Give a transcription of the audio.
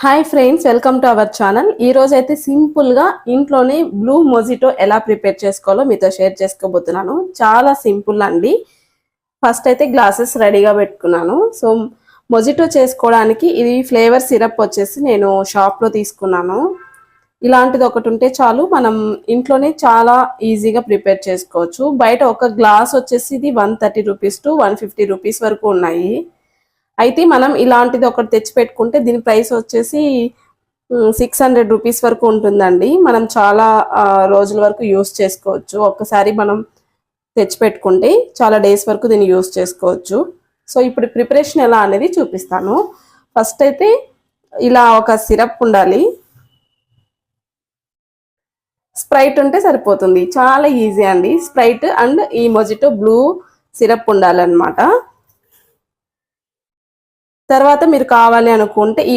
Hi friends, welcome to our channel. ఈ రోజు అయితే సింపుల్ గా ఇంట్లోనే బ్లూ మొజిటో ఎలా ప్రిపేర్ చేసుకోవాలో మీతో షేర్ చేసుకోబోతున్నాను. చాలా సింపుల్ అండి. ఫస్ట్ అయితే గ్లాసెస్ రెడీగా పెట్టుకున్నాను. సో మొజిటో చేసుకోవడానికి ఇది ఫ్లేవర్ సిరప్ వచ్చేసి నేను షాప్లో తీసుకున్నాను. ఇలాంటిది ఒకటి ఉంటే చాలు, మనం ఇంట్లోనే చాలా ఈజీగా ప్రిపేర్ చేసుకోవచ్చు. బయట ఒక గ్లాస్ వచ్చేసి ఇది 130 రూపీస్ టు 150 రూపీస్ వరకు ఉన్నాయి. అయితే మనం ఇలాంటిది ఒకటి తెచ్చి పెట్టుకుంటే దీని ప్రైస్ వచ్చేసి 600 రూపీస్ వరకు ఉంటుందండి. మనం చాలా రోజుల వరకు యూస్ చేసుకోవచ్చు. ఒక్కసారి మనం తెచ్చి పెట్టుకుంటే చాలా డేస్ వరకు దీన్ని యూస్ చేసుకోవచ్చు. సో ఇప్పుడు ప్రిపరేషన్ ఎలా అనేది చూపిస్తాను. ఫస్ట్ అయితే ఇలా ఒక సిరప్ ఉండాలి. స్ప్రైట్ ఉంటే సరిపోతుంది, చాలా ఈజీ అండి. స్ప్రైట్ అండ్ ఈ మొజిటో బ్లూ సిరప్ ఉండాలన్నమాట. తర్వాత మీరు కావాలి అనుకుంటే ఈ